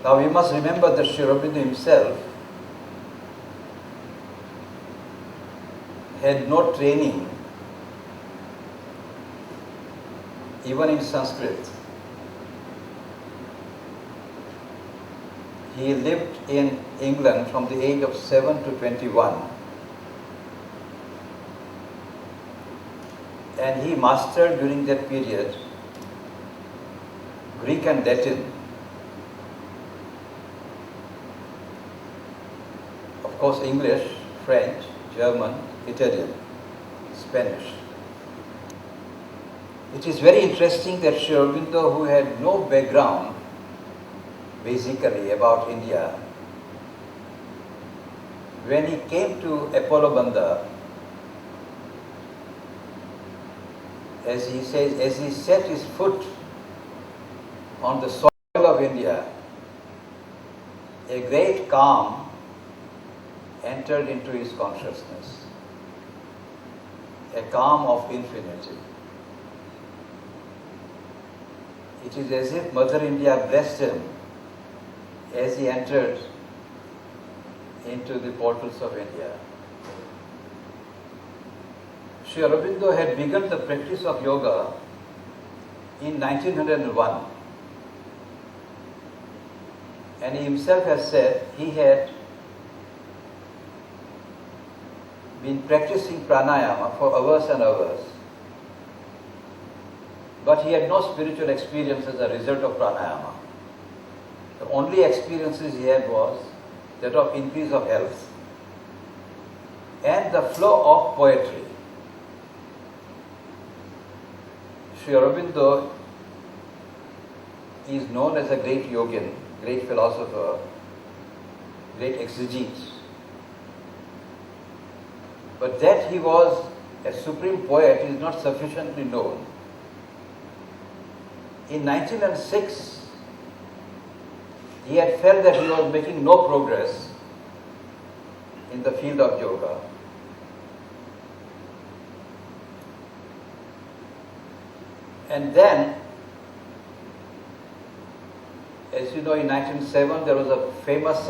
Now we must remember that Sri Aurobindo himself had no training even in Sanskrit. He lived in England from the age of 7 to 21, and he mastered during that period Greek and Latin. Of course, English, French, German, Italian, Spanish. It is very interesting that Sri Aurobindo, who had no background basically about India, when he came to Apollo Bandha, as he says, as he set his foot on the soil of India, a great calm entered into his consciousness, a calm of infinity. It is as if Mother India blessed him as he entered into the portals of India. Sri Aurobindo had begun the practice of yoga in 1901, and he himself has said he had been practicing pranayama for hours and hours, but he had no spiritual experience as a result of pranayama. The only experiences he had was that of increase of health and the flow of poetry. Sri Aurobindo is known as a great yogin, great philosopher, great exegete. But that he was a supreme poet is not sufficiently known. In 1906, he had felt that he was making no progress in the field of yoga. And then, as you know, in 1907 there was a famous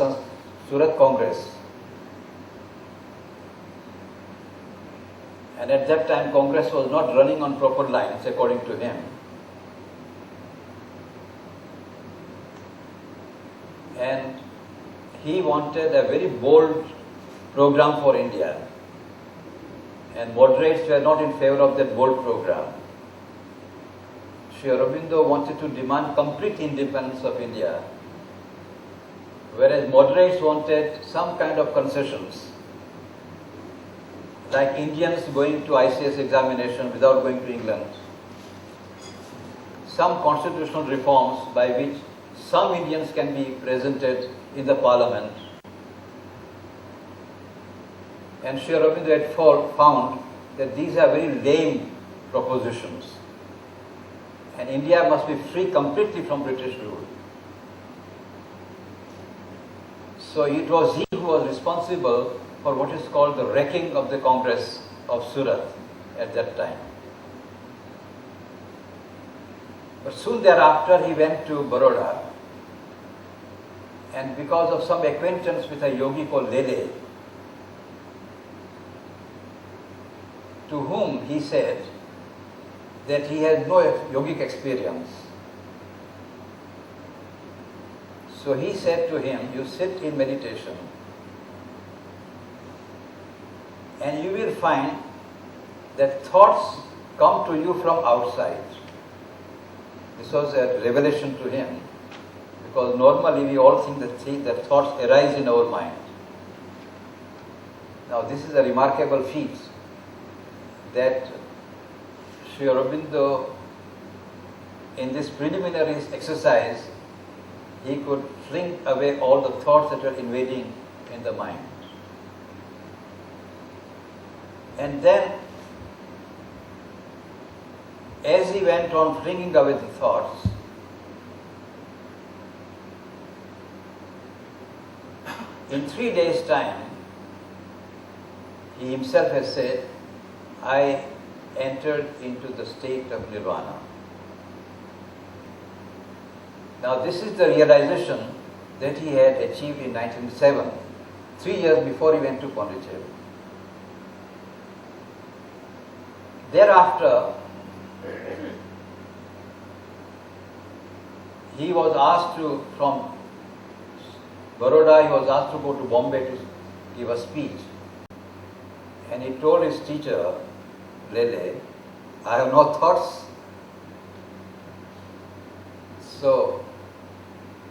Surat Congress. And at that time Congress was not running on proper lines according to him. And he wanted a very bold program for India. And moderates were not in favor of that bold program. Sri Aurobindo wanted to demand complete independence of India, whereas moderates wanted some kind of concessions, like Indians going to ICS examination without going to England, some constitutional reforms by which some Indians can be presented in the parliament. And Sri Aurobindo had found that these are very lame propositions, and India must be free completely from British rule. So it was he who was responsible for what is called the wrecking of the Congress of Surat at that time. But soon thereafter he went to Baroda, and because of some acquaintance with a yogi called Lele, to whom he said that he had no yogic experience. So he said to him, you sit in meditation and you will find that thoughts come to you from outside. This was a revelation to him, because normally we all think that thoughts arise in our mind. Now this is a remarkable feat that Sri Aurobindo, in this preliminary exercise, he could fling away all the thoughts that were invading in the mind. And then, as he went on flinging away the thoughts, in 3 days' time, he himself has said, I entered into the state of nirvana. Now this is the realization that he had achieved in 1907, 3 years before he went to Pondicherry. Thereafter, he was asked to, from Baroda, he was asked to go to Bombay to give a speech. And he told his teacher, Lele, I have no thoughts. So,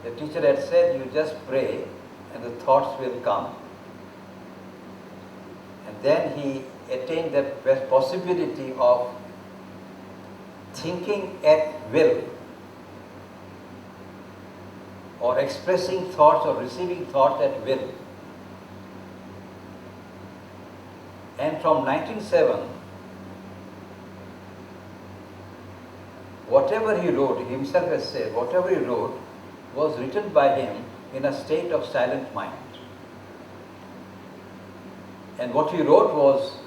the teacher had said, you just pray and the thoughts will come. And then he attained that possibility of thinking at will, or expressing thoughts or receiving thoughts at will. And from 1907, whatever he wrote, he himself has said, whatever he wrote was written by him in a state of silent mind. And what he wrote was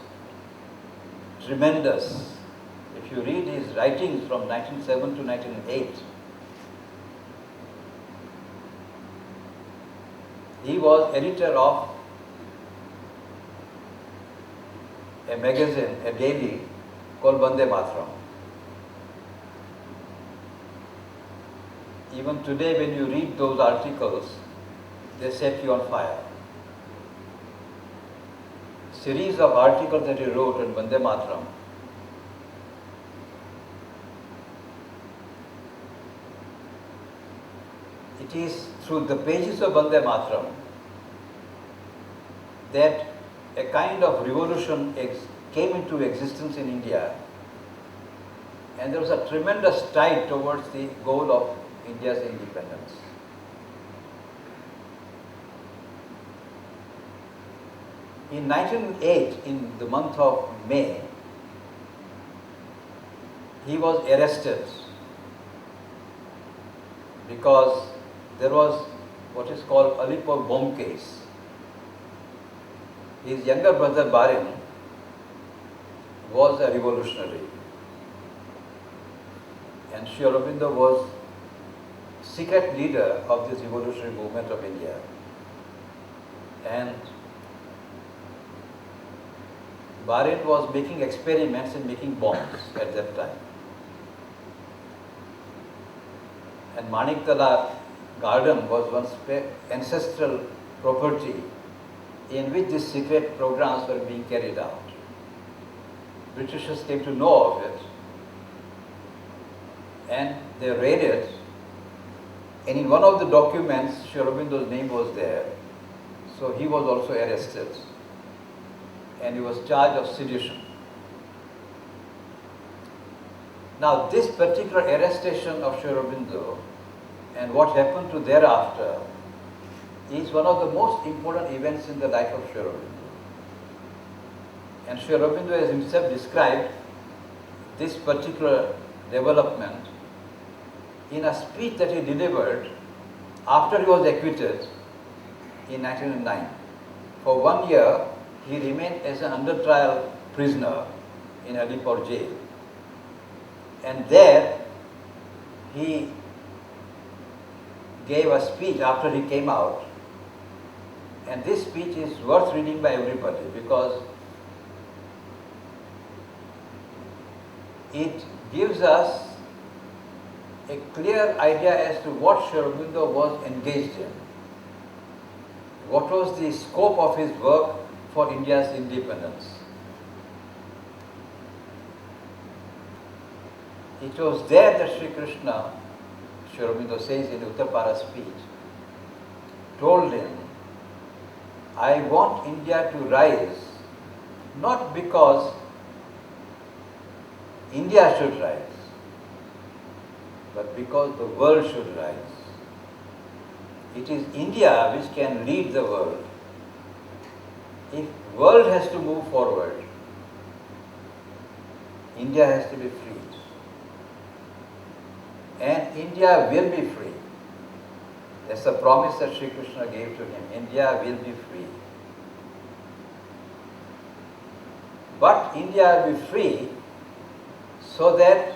tremendous. If you read his writings from 1907 to 1908, he was editor of a magazine, a daily called Vande Mataram. Even today when you read those articles, they set you on fire. Series of articles that he wrote on Vande Mataram. It is through the pages of Vande Mataram that a kind of revolution came into existence in India, and there was a tremendous tide towards the goal of India's independence. In 1908, in the month of May, he was arrested because there was what is called Alipur bomb case. His younger brother Barin was a revolutionary, and Sri Aurobindo was secret leader of this revolutionary movement of India. And Barin was making experiments in making bombs at that time. And Maniktala garden was once ancestral property in which these secret programs were being carried out. Britishers came to know of it and they raided, and in one of the documents Sri Aurobindo's name was there, so he was also arrested and he was charged of sedition. Now this particular arrestation of Sri Aurobindo and what happened to thereafter is one of the most important events in the life of Sri Aurobindo. And Sri Aurobindo has himself described this particular development in a speech that he delivered after he was acquitted in 1909. For 1 year, he remained as an under trial prisoner in Alipur jail. And there, he gave a speech after he came out. And this speech is worth reading by everybody because it gives us a clear idea as to what Sri Aurobindo was engaged in. What was the scope of his work for India's independence? It was there that Sri Krishna, Sri Aurobindo says in Uttarpara's speech, told him, I want India to rise, not because India should rise, but because the world should rise. It is India which can lead the world. If world has to move forward, India has to be freed. And India will be free. That's a promise that Sri Krishna gave to him. India will be free. But India will be free so that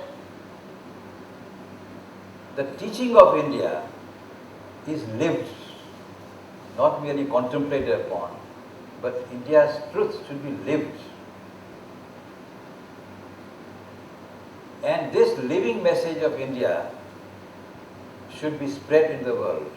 the teaching of India is lived not merely contemplated upon, but India's truth should be lived. And this living message of India should be spread in the world.